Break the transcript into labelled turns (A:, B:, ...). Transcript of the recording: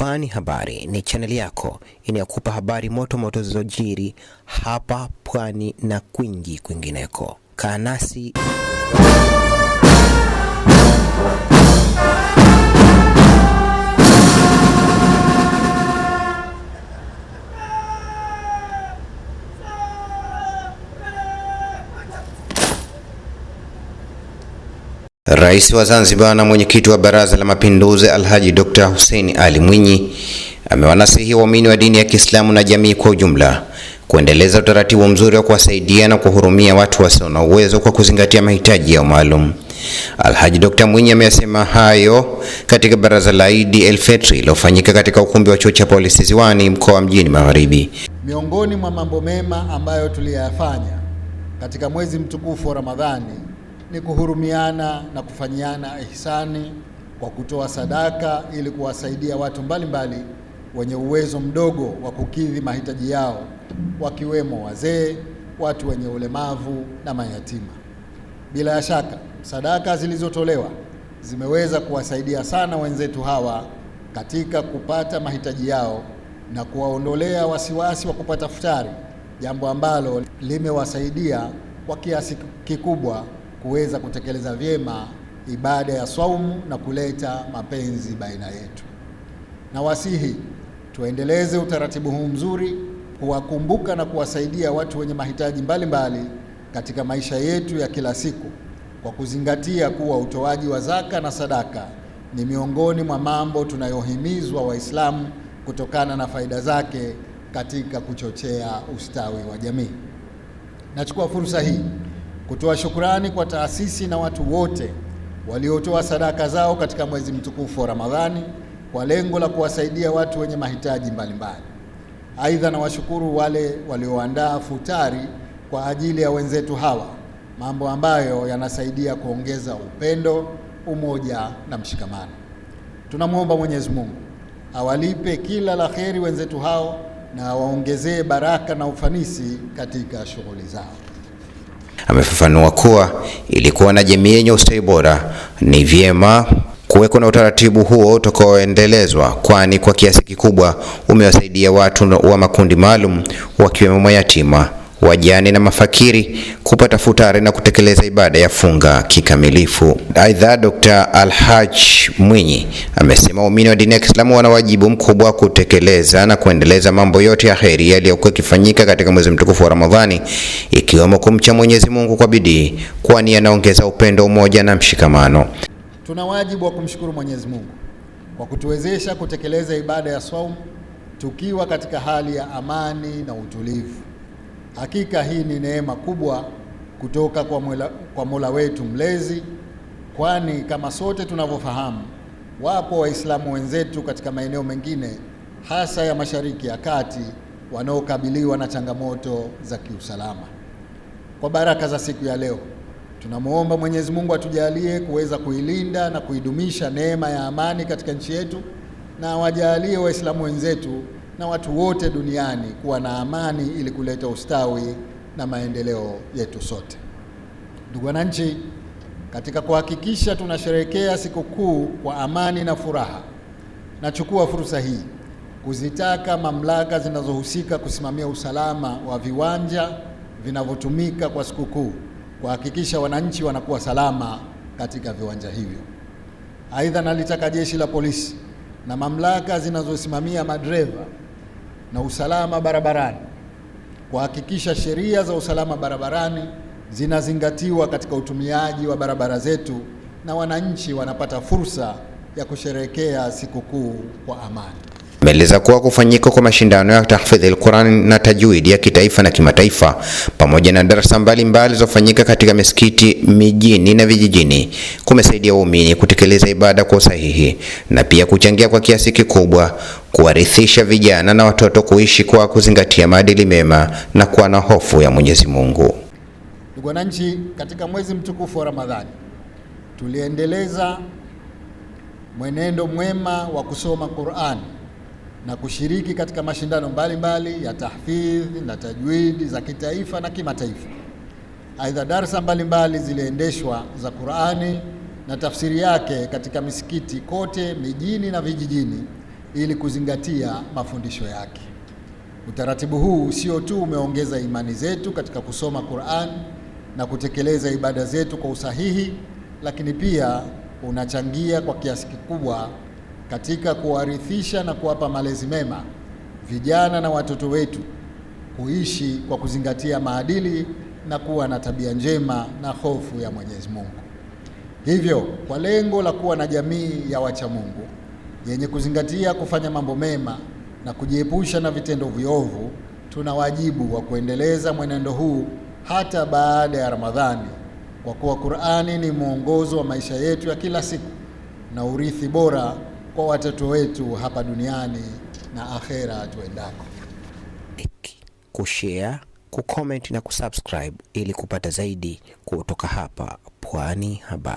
A: Pwani Habari ni chaneli yako inayokupa habari moto moto zilizojiri hapa Pwani na kwingineko. Kaa nasi. Rais wa Zanzibar na mwenyekiti wa Baraza la Mapinduzi Alhaji Dr. Hussein Ali Mwinyi amewanasihi waumini wa dini ya Kiislamu na jamii kwa ujumla kuendeleza utaratibu mzuri wa kuwasaidia na kuhurumia watu wasio na uwezo kwa kuzingatia mahitaji yao maalum. Alhaji Dr. Mwinyi amesema hayo katika baraza la Eid el-Fitr lilofanyika katika ukumbi wa chuo cha polisi Ziwani, mkoa Mjini Magharibi.
B: Miongoni mwa mambo mema ambayo tuliyafanya katika mwezi mtukufu wa Ramadhani ni kuhurumiana na kufanyiana ihsani kwa kutoa sadaka ili kuwasaidia watu mbalimbali wenye uwezo mdogo wa kukidhi mahitaji yao, wakiwemo wazee, watu wenye ulemavu na mayatima. Bila shaka sadaka zilizotolewa zimeweza kuwasaidia sana wenzetu hawa katika kupata mahitaji yao na kuwaondolea wasiwasi wa kupata futari, jambo ambalo limewasaidia kwa kiasi kikubwa kuweza kutekeleza vyema ibada ya saumu na kuleta mapenzi baina yetu. Na wasihi tuendeleze utaratibu huu mzuri, kuwakumbuka na kuwasaidia watu wenye mahitaji mbalimbali katika maisha yetu ya kila siku, kwa kuzingatia kuwa utoaji wa zaka na sadaka ni miongoni mwa mambo tunayohimizwa Waislamu kutokana na faida zake katika kuchochea ustawi wa jamii. Nachukua fursa hii kutoa shukrani kwa taasisi na watu wote waliotoa sadaka zao katika mwezi mtukufu wa Ramadhani kwa lengo la kuwasaidia watu wenye mahitaji mbalimbali. Aidha, na washukuru wale walioandaa futari kwa ajili ya wenzetu hawa, mambo ambayo yanasaidia kuongeza upendo, umoja na mshikamano. Tunamwomba Mwenyezi Mungu awalipe kila la kheri wenzetu hao na awaongezee baraka na ufanisi katika shughuli zao.
A: Amefafanua kuwa ili kuwa na jamii yenye ustawi bora ni vyema kuweko na utaratibu huo utakaoendelezwa, kwani kwa kiasi kikubwa umewasaidia watu wa makundi maalum wakiwemo mayatima, wajane na mafakiri kupata futari na kutekeleza ibada ya funga kikamilifu. Aidha, Dr. Alhaj Mwinyi amesema waumini wa dini ya Kiislamu wana wajibu mkubwa kutekeleza na kuendeleza mambo yote ya kheri yaliyokuwa yakifanyika katika mwezi mtukufu wa Ramadhani, ikiwemo kumcha Mwenyezi Mungu kwa bidii, kwani yanaongeza upendo, umoja na mshikamano.
B: Tuna wajibu wa kumshukuru Mwenyezi Mungu kwa kutuwezesha kutekeleza ibada ya saumu tukiwa katika hali ya amani na utulivu. Hakika hii ni neema kubwa kutoka kwa Mola wetu mlezi, kwani kama sote tunavyofahamu, wapo Waislamu wenzetu katika maeneo mengine hasa ya Mashariki ya Kati wanaokabiliwa na changamoto za kiusalama. Kwa baraka za siku ya leo, tunamuomba Mwenyezi Mungu atujalie kuweza kuilinda na kuidumisha neema ya amani katika nchi yetu, na awajalie Waislamu wenzetu na watu wote duniani kuwa na amani ili kuleta ustawi na maendeleo yetu sote. Ndugu wananchi, katika kuhakikisha tunasherehekea sikukuu kwa amani na furaha, nachukua fursa hii kuzitaka mamlaka zinazohusika kusimamia usalama wa viwanja vinavyotumika kwa sikukuu kuhakikisha wananchi wanakuwa salama katika viwanja hivyo. Aidha, nalitaka jeshi la polisi na mamlaka zinazosimamia madereva na usalama barabarani kuhakikisha sheria za usalama barabarani zinazingatiwa katika utumiaji wa barabara zetu na wananchi wanapata fursa ya kusherehekea sikukuu kwa amani.
A: Ameeleza kuwa kufanyika kwa mashindano ya tahfidhi al-Qur'an na tajwidi ya kitaifa na kimataifa pamoja na darasa mbalimbali zilizofanyika katika misikiti mijini na vijijini kumesaidia waumini kutekeleza ibada kwa usahihi na pia kuchangia kwa kiasi kikubwa kuwarithisha vijana na watoto kuishi kwa kuzingatia maadili mema na kuwa na hofu ya Mwenyezi Mungu.
B: Ndugu wananchi, katika mwezi mtukufu wa Ramadhani tuliendeleza mwenendo mwema wa kusoma Qur'an na kushiriki katika mashindano mbalimbali ya tahfidhi na tajwidi za kitaifa na kimataifa. Aidha, darasa mbalimbali ziliendeshwa za Qur'ani na tafsiri yake katika misikiti kote mijini na vijijini, ili kuzingatia mafundisho yake. Utaratibu huu sio tu umeongeza imani zetu katika kusoma Qur'an na kutekeleza ibada zetu kwa usahihi, lakini pia unachangia kwa kiasi kikubwa katika kuwarithisha na kuwapa malezi mema vijana na watoto wetu kuishi kwa kuzingatia maadili na kuwa na tabia njema na hofu ya Mwenyezi Mungu. Hivyo, kwa lengo la kuwa na jamii ya wacha Mungu yenye kuzingatia kufanya mambo mema na kujiepusha na vitendo viovu, tuna wajibu wa kuendeleza mwenendo huu hata baada ya Ramadhani, kwa kuwa Qur'ani ni mwongozo wa maisha yetu ya kila siku na urithi bora kwa watoto wetu hapa duniani na akhera tuendako.
A: Kushare, kucomment na kusubscribe ili kupata zaidi kutoka hapa Pwani Habari.